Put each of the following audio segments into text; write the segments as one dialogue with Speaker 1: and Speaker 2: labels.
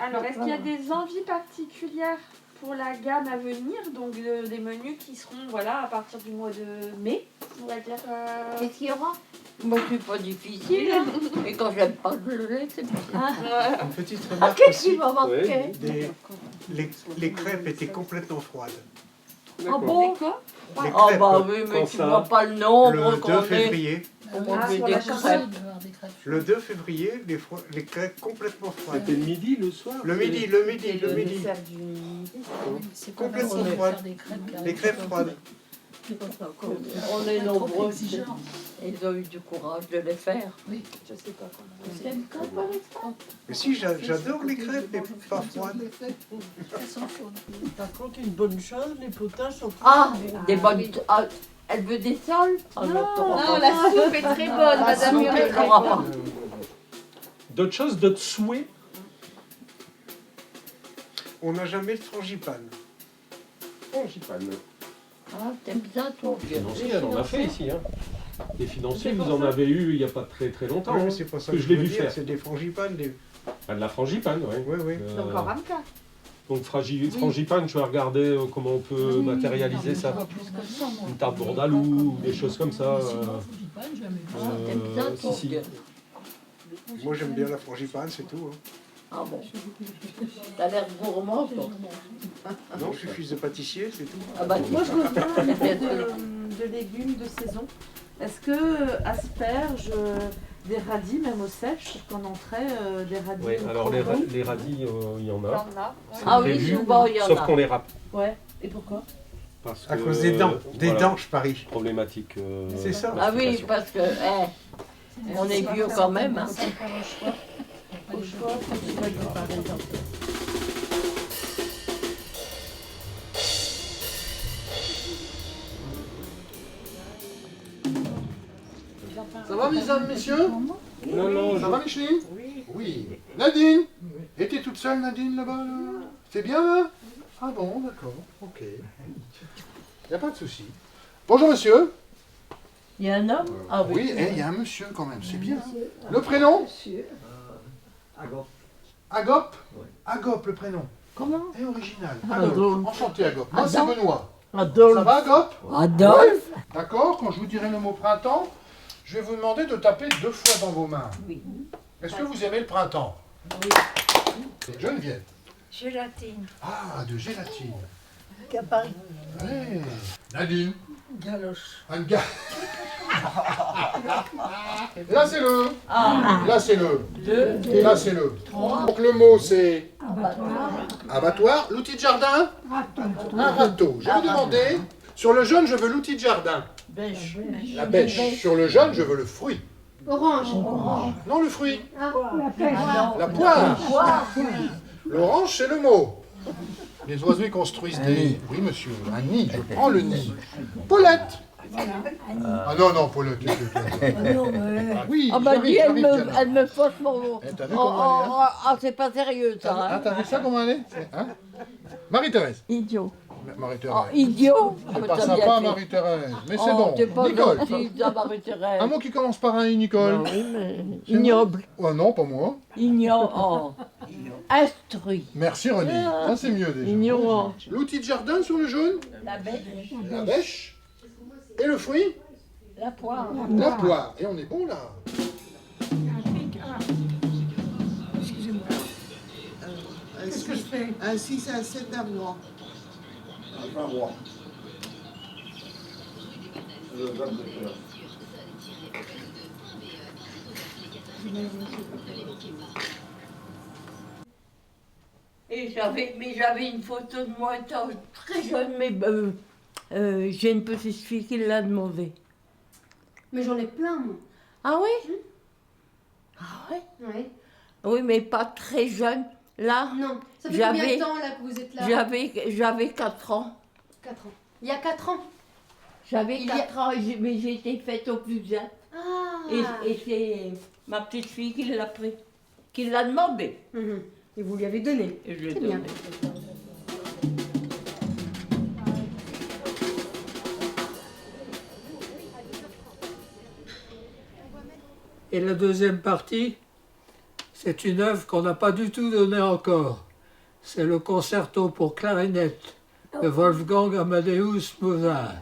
Speaker 1: Alors, est-ce qu'il y a des envies particulières pour la gamme à venir? Donc, des menus qui seront, voilà, à partir du mois de mai, on va dire.
Speaker 2: Qu'est-ce qu'il y aura?
Speaker 3: Moi, c'est pas difficile. Hein. Et quand j'aime pas le lait, c'est bien.
Speaker 4: Une petite remarque
Speaker 2: Qu'est-ce qui
Speaker 4: aussi.
Speaker 2: m'a manqué?
Speaker 4: Les crêpes étaient complètement froides.
Speaker 2: Ah bon?
Speaker 4: Les
Speaker 3: Oh
Speaker 4: crêpes,
Speaker 3: bah oui, mais
Speaker 5: Quand
Speaker 3: tu
Speaker 5: ça
Speaker 3: vois pas le nombre
Speaker 4: le 2
Speaker 3: qu'on est.
Speaker 4: février.
Speaker 3: On
Speaker 1: Ah,
Speaker 3: fait
Speaker 1: sur
Speaker 3: des
Speaker 1: la
Speaker 3: crêpes.
Speaker 4: Le 2 février, les crêpes complètement froides.
Speaker 5: C'était le midi, le soir.
Speaker 4: Le midi.
Speaker 1: Dessert du midi.
Speaker 4: Complètement froide. Les crêpes froides.
Speaker 3: On est nombreux. Ils ont eu du courage de les faire.
Speaker 1: Je sais pas comment.
Speaker 4: Mais si, j'adore les crêpes, mais pas froides.
Speaker 6: Par contre, une bonne chose, les potages sont
Speaker 3: Ah, des bonnes. Ah, elle veut des sols? Ah,
Speaker 1: Non, la soupe est très bonne, madame
Speaker 3: soupe,
Speaker 1: Muriel.
Speaker 3: elle n'aura pas.
Speaker 5: D'autres choses, d'autres souhaits.
Speaker 4: On n'a jamais de frangipane.
Speaker 5: Frangipane.
Speaker 3: Ah, t'aimes ça, toi?
Speaker 5: Financier, on en a fait ici. Hein. Les financiers, vous en avez eu il n'y a pas très très longtemps.
Speaker 4: Oui,
Speaker 5: hein.
Speaker 4: mais c'est pas ça
Speaker 5: que
Speaker 4: que
Speaker 5: je
Speaker 4: je
Speaker 5: l'ai
Speaker 4: veux
Speaker 5: vu
Speaker 4: dire,
Speaker 5: faire.
Speaker 4: c'est des frangipanes.
Speaker 5: Ah, de la frangipane, oui.
Speaker 4: Oui, oui.
Speaker 1: Donc en 24.
Speaker 5: Donc frangipane, je vais regarder comment on peut matérialiser ça. Une tarte bourdalou, des choses comme ça.
Speaker 3: T'aimes ça, toi?
Speaker 5: si.
Speaker 4: Moi, j'aime bien la frangipane, c'est tout. Hein.
Speaker 3: Ah bon? T'as l'air gourmand, toi.
Speaker 4: Non, je suis fils de pâtissier, c'est tout.
Speaker 3: Ah bah,
Speaker 1: Moi, je veux bien de légumes de saison. Est-ce que asperges, des radis, même au sèche, qu'on entrait des radis
Speaker 5: Oui,
Speaker 1: au
Speaker 5: alors
Speaker 1: croquant?
Speaker 5: les radis, il y en
Speaker 1: Il y
Speaker 5: a.
Speaker 1: en a.
Speaker 5: C'est
Speaker 3: Ah oui,
Speaker 5: prévu,
Speaker 3: souvent, il y en
Speaker 5: sauf
Speaker 3: a.
Speaker 5: qu'on les râpe.
Speaker 1: Ouais. Et pourquoi?
Speaker 5: Parce
Speaker 4: À
Speaker 5: que,
Speaker 4: cause des dents. Des
Speaker 5: voilà,
Speaker 4: dents, je parie.
Speaker 5: Problématique.
Speaker 4: C'est ça.
Speaker 3: Ah oui,
Speaker 5: mastication.
Speaker 3: parce que on est vieux quand même. Hein.
Speaker 1: Au choix, tu vas dire, par exemple.
Speaker 7: Ça va, mesdames, messieurs?
Speaker 5: Non, non,
Speaker 7: Ça va, Micheline? Oui. Nadine? Et t'es toute seule, Nadine, là-bas, là? C'est bien, là? Ah bon, d'accord, ok. Y a pas de souci. Bonjour, monsieur.
Speaker 3: Il y a un homme? Ah oui.
Speaker 7: Oui, il y a un monsieur, quand même, c'est bien. Le prénom? Agop? Agop, le prénom.
Speaker 3: Comment?
Speaker 7: Et original.
Speaker 3: Adolphe.
Speaker 7: Alors, enchanté, Agop. Moi, c'est
Speaker 3: Adolphe.
Speaker 7: Benoît. Ça
Speaker 3: Adolphe.
Speaker 7: va, Agop?
Speaker 3: Adolphe?
Speaker 7: D'accord, quand je vous dirai le mot printemps, je vais vous demander de taper 2 fois dans vos mains.
Speaker 3: Oui.
Speaker 7: Est-ce que vous aimez le printemps?
Speaker 3: Oui.
Speaker 7: Geneviève.
Speaker 2: Gélatine.
Speaker 7: Ah, de gélatine.
Speaker 2: À Paris.
Speaker 7: Ouais. Nadine.
Speaker 6: galoche.
Speaker 7: Un gars. Là, c'est le. Là, c'est le. Là, c'est le. Donc, le mot, c'est. Abattoir. L'outil de jardin? Un râteau. Je vais vous demander. Sur le jaune, je veux l'outil de jardin.
Speaker 6: Bêche.
Speaker 7: La bêche. Sur le jaune, je veux le fruit.
Speaker 2: Orange.
Speaker 7: Non, le fruit.
Speaker 2: La
Speaker 7: La poire. L'orange, c'est le mot. Les oiseaux ils construisent des... Oui, monsieur, un nid. Je prends le nid. Paulette. Ah non, non, Paulette. Oui,
Speaker 3: Ah bah
Speaker 7: j'arrive,
Speaker 3: dis,
Speaker 7: j'arrive, Diana.
Speaker 3: elle me fausse mon...
Speaker 7: Eh, t'as vu
Speaker 3: Oh,
Speaker 7: comment elle est, hein
Speaker 3: ah, c'est pas sérieux ça.
Speaker 7: Ah,
Speaker 3: Hein.
Speaker 7: t'as vu ça comment elle est hein? Marie-Thérèse.
Speaker 3: Idiot. Oh,
Speaker 7: Marie-Thérèse.
Speaker 3: idiot.
Speaker 7: C'est
Speaker 3: Mais
Speaker 7: pas
Speaker 3: t'as
Speaker 7: sympa,
Speaker 3: bien fait.
Speaker 7: Marie-Thérèse. Mais c'est
Speaker 3: Oh,
Speaker 7: bon.
Speaker 3: t'es pas
Speaker 7: Nicole.
Speaker 3: gentille, ça, Marie-Thérèse.
Speaker 7: Un mot qui commence par un I, Nicole.
Speaker 3: Ben oui, mais ignoble.
Speaker 7: Oh non, pas moi.
Speaker 3: Oh. Instruit.
Speaker 7: Merci René. Ça c'est mieux déjà.
Speaker 3: Ignorant.
Speaker 7: L'outil de jardin sur le jaune.
Speaker 3: La bêche.
Speaker 7: La bêche. Et le fruit.
Speaker 3: La poire.
Speaker 7: La poire. Et on est bon là.
Speaker 6: Qu'est-ce que je fais? Un 6 à 7 à moi.
Speaker 3: Et j'avais une photo de moi étant très jeune, mais j'ai une petite fille qui l'a demandé.
Speaker 2: Mais j'en ai plein, moi.
Speaker 3: Ah oui? Ah oui?
Speaker 2: Ouais.
Speaker 3: Oui, mais pas très jeune. Là,
Speaker 2: Non. Ça fait combien
Speaker 3: J'avais-
Speaker 2: de temps, là, que vous êtes là?
Speaker 3: j'avais 4 ans.
Speaker 2: 4 ans. Il y a 4 ans.
Speaker 3: J'avais
Speaker 2: Il y a-
Speaker 3: 4 ans, mais j'ai été faite au plus jeune.
Speaker 2: Ah.
Speaker 3: Et c'est ma petite fille qui l'a pris, qui l'a demandé.
Speaker 2: Mhm. Et vous lui avez donné.
Speaker 3: Et je l'ai
Speaker 2: C'est bien.
Speaker 3: donné.
Speaker 6: Et la deuxième partie,
Speaker 8: C'est une œuvre qu'on n'a pas du tout donnée encore. C'est le concerto pour clarinette de Wolfgang Amadeus Mozart.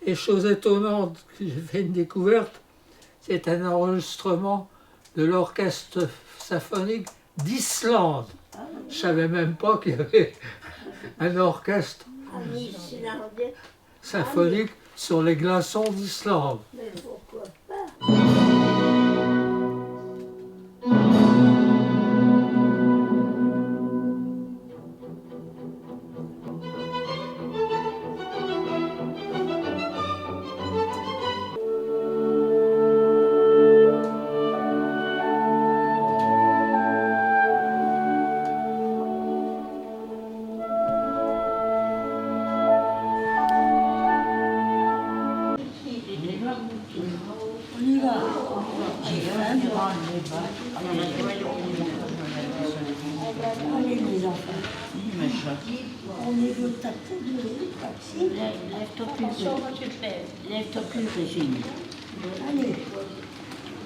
Speaker 8: Et chose étonnante, j'ai fait une découverte, c'est un enregistrement de l'orchestre symphonique d'Islande. Je savais même pas qu'il y avait un orchestre symphonique sur les glaçons d'Islande.
Speaker 9: Mais pourquoi pas? Allez les enfants, on est le taxi de taxi. Lève-toi plus, Régine. Allez,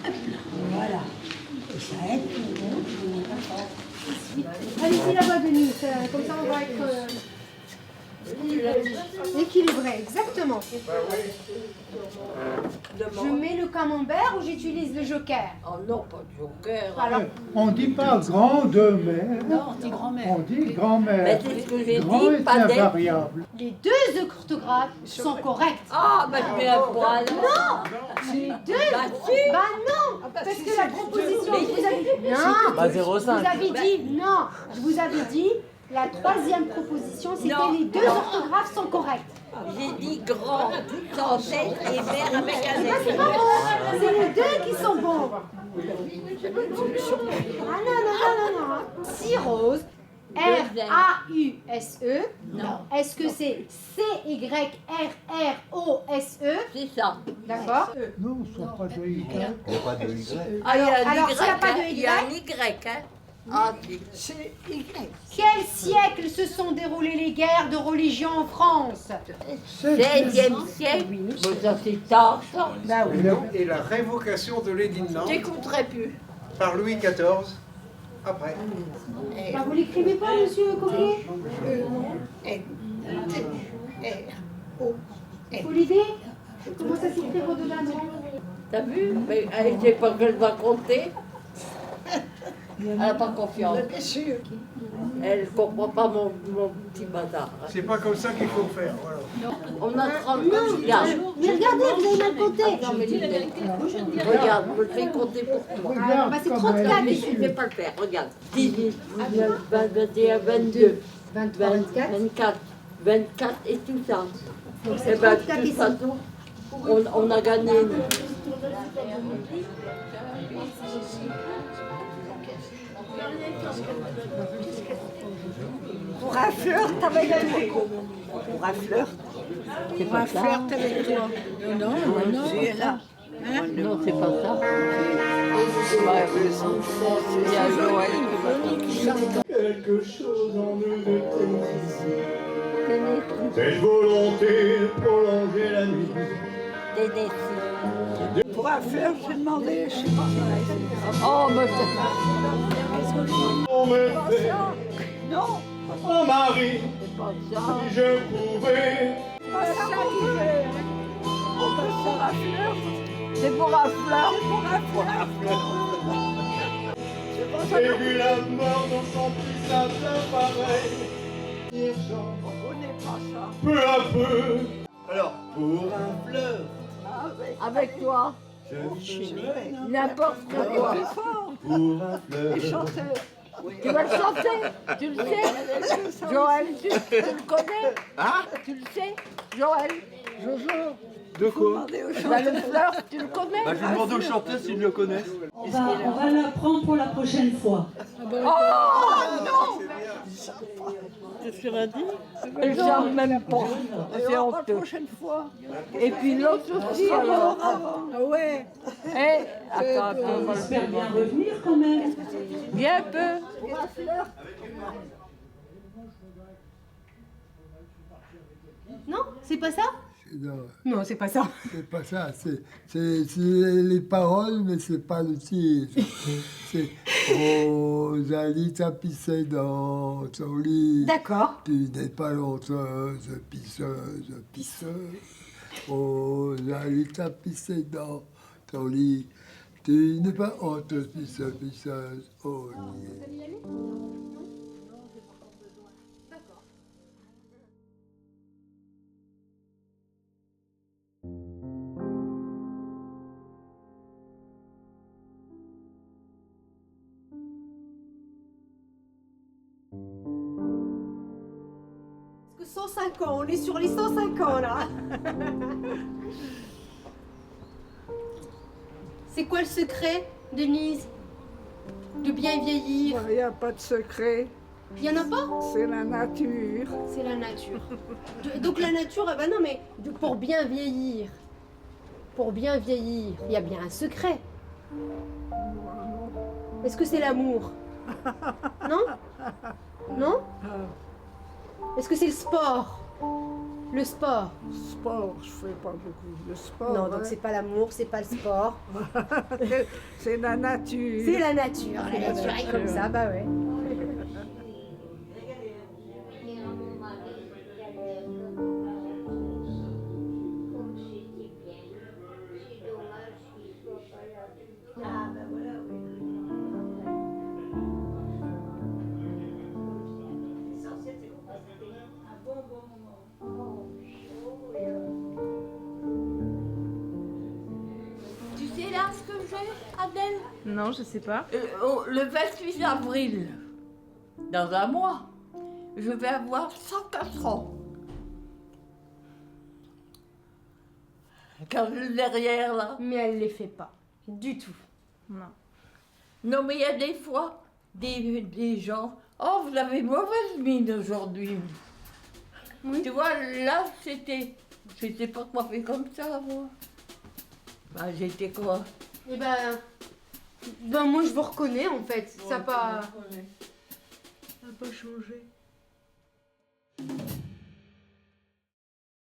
Speaker 9: hop là, voilà. Et ça aide tout le monde.
Speaker 2: Allez-y là-bas, Denis, comme ça on va être équilibré, exactement. Je mets le camembert ou j'utilise le joker?
Speaker 3: Oh non, pas de joker.
Speaker 2: Alors,
Speaker 10: On dit pas grand-mère.
Speaker 3: Non, on dit grand-mère.
Speaker 10: On dit grand-mère.
Speaker 3: Mais c'est ce que j'ai
Speaker 10: Grand
Speaker 3: dit,
Speaker 10: est
Speaker 3: pas des...
Speaker 10: invariable.
Speaker 2: les deux orthographes sont corrects.
Speaker 3: Ah, bah je mets un poil.
Speaker 2: Non, les deux.
Speaker 3: Bah si.
Speaker 2: Bah non, parce que la proposition, vous avez non,
Speaker 11: Bah,
Speaker 2: vous avez dit non, je vous avais dit la troisième proposition, c'était
Speaker 3: Non.
Speaker 2: les deux orthographes sont correctes.
Speaker 3: J'ai dit grand, sans Z et vert avec un
Speaker 2: C'est pas
Speaker 3: Z.
Speaker 2: grave, c'est les deux qui sont bons. Ah non, non, non, non, non. Cirrhose, R-A-U-S-E.
Speaker 3: Non.
Speaker 2: Est-ce que c'est C-Y-R-R-O-S-E?
Speaker 3: C'est ça.
Speaker 2: D'accord.
Speaker 10: Non, ce ne sont pas de Y.
Speaker 3: Ah, il y a un
Speaker 2: Alors,
Speaker 3: Y,
Speaker 2: s'il n'y a pas de
Speaker 3: hein. Il y a un Y, hein. Ah, si.
Speaker 2: Quel siècle se sont déroulées les guerres de religion en France?
Speaker 3: 16e siècle. Mais ça, c'est tard, ça.
Speaker 4: Et la révocation de l'édit de Nantes
Speaker 3: J'écouterai plus.
Speaker 4: par Louis XIV après.
Speaker 2: Bah, vous l'écrivez pas, monsieur Coquet? Faut l'idée? Comment ça s'écrit redondamment?
Speaker 3: T'as vu? Mais elle sait pas qu'elle va compter. Elle n'a pas confiance.
Speaker 9: Bien sûr.
Speaker 3: Elle ne comprend pas mon petit bazar.
Speaker 4: C'est pas comme ça qu'il faut faire. Voilà.
Speaker 3: On a 30
Speaker 2: Mais
Speaker 3: gars.
Speaker 2: regardez, vous avez mal compté.
Speaker 3: Attends, mais regarde, je le fais compter pour toi.
Speaker 2: Ah, bah, c'est 34.
Speaker 3: Je ne vais pas le faire, regarde. 18, 19, 20, 21, 22,
Speaker 2: 23, 24.
Speaker 3: 24, 24 et tout ça.
Speaker 2: Donc
Speaker 3: Eh
Speaker 2: c'est
Speaker 3: ben,
Speaker 2: 34
Speaker 3: de toute
Speaker 2: ici.
Speaker 3: façon, on a gagné.
Speaker 9: Pour un flirt avec toi. Pour un flirt. Pour un flirt avec toi. Non, non, non. Tu es là. Hein?
Speaker 3: Non, c'est pas ça. Ouais, il y a Joël qui va chanter.
Speaker 12: Quelque chose en nous de cette volonté de prolonger la nuit.
Speaker 9: Pour un flirt, j'ai demandé, je sais pas.
Speaker 3: Oh, mais
Speaker 12: On me fait,
Speaker 9: Non,
Speaker 12: oh Marie,
Speaker 3: c'est pas ça.
Speaker 12: si je pouvais.
Speaker 9: c'est pas ça qui fait. On peut faire un flirt.
Speaker 3: C'est pour un flirt.
Speaker 9: Pour un flirt. C'est pas ça.
Speaker 12: J'ai vu la mort dans son plus simple pareil.
Speaker 9: On connaît pas ça.
Speaker 12: Peu à peu. Alors, pour un fleur,
Speaker 3: Avec toi,
Speaker 12: je
Speaker 3: n'importe quoi.
Speaker 12: pour un fleur.
Speaker 9: Chanter.
Speaker 3: Tu vas le chanter, tu le sais. Joël, tu le connais? Tu le sais, Joël?
Speaker 9: Jojo.
Speaker 12: De quoi?
Speaker 3: Bah, le flirt, tu le connais?
Speaker 12: Je lui demande au chanteur s'il le connaît.
Speaker 13: On va l'apprendre pour la prochaine fois.
Speaker 3: Elle chante même pas. C'est
Speaker 9: La
Speaker 3: honteux.
Speaker 9: prochaine fois.
Speaker 3: Et puis l'autre aussi, alors.
Speaker 9: Ah ouais.
Speaker 3: Eh, attends, on va le
Speaker 13: J'espère
Speaker 3: faire.
Speaker 13: bien revenir quand même.
Speaker 3: Viens un peu.
Speaker 9: Pour un flirt.
Speaker 2: Non, c'est pas ça?
Speaker 6: Non,
Speaker 2: Non, c'est pas ça.
Speaker 6: c'est pas ça. C'est les paroles, mais c'est pas le titre. C'est Rosalie tapissait dans son lit.
Speaker 2: D'accord.
Speaker 6: Tu n'es pas honteuse, pisseuse, pisseuse. Rosalie tapissait dans ton lit. Tu n'es pas honteuse, pisseuse, pisseuse. Oh, yeah.
Speaker 2: Parce que 105 ans, on est sur les 105 ans là. C'est quoi le secret, Denise? De bien vieillir?
Speaker 11: Il n'y a pas de secret.
Speaker 2: Il y en a pas?
Speaker 11: C'est la nature.
Speaker 2: C'est la nature. Donc la nature, ah bah non mais pour bien vieillir, il y a bien un secret. Est-ce que c'est l'amour? Non? Non? Est-ce que c'est le sport? Le sport?
Speaker 11: Sport, je fais pas beaucoup de sport.
Speaker 2: Non, donc c'est pas l'amour, c'est pas le sport.
Speaker 11: C'est la nature.
Speaker 2: C'est la nature. La nature est comme ça, bah ouais.
Speaker 9: Ah, ben voilà, oui. L'essentiel, c'est qu'on passe un bon moment. Oh, chaud et...
Speaker 3: Tu sais là ce que j'ai, Adèle?
Speaker 1: Non, je sais pas.
Speaker 3: Le 28 avril, dans un mois, je vais avoir 104 ans. Quand je suis derrière là.
Speaker 2: Mais elle les fait pas. Du tout.
Speaker 1: Non.
Speaker 3: Non, mais il y a des fois des gens. Oh, vous avez mauvaise mine aujourd'hui.
Speaker 2: Oui.
Speaker 3: Tu vois, là, j'étais pas coiffée comme ça, moi. Bah, j'étais quoi?
Speaker 2: Eh ben moi je vous reconnais en fait. Ça n'a pas...
Speaker 3: Ça n'a pas changé.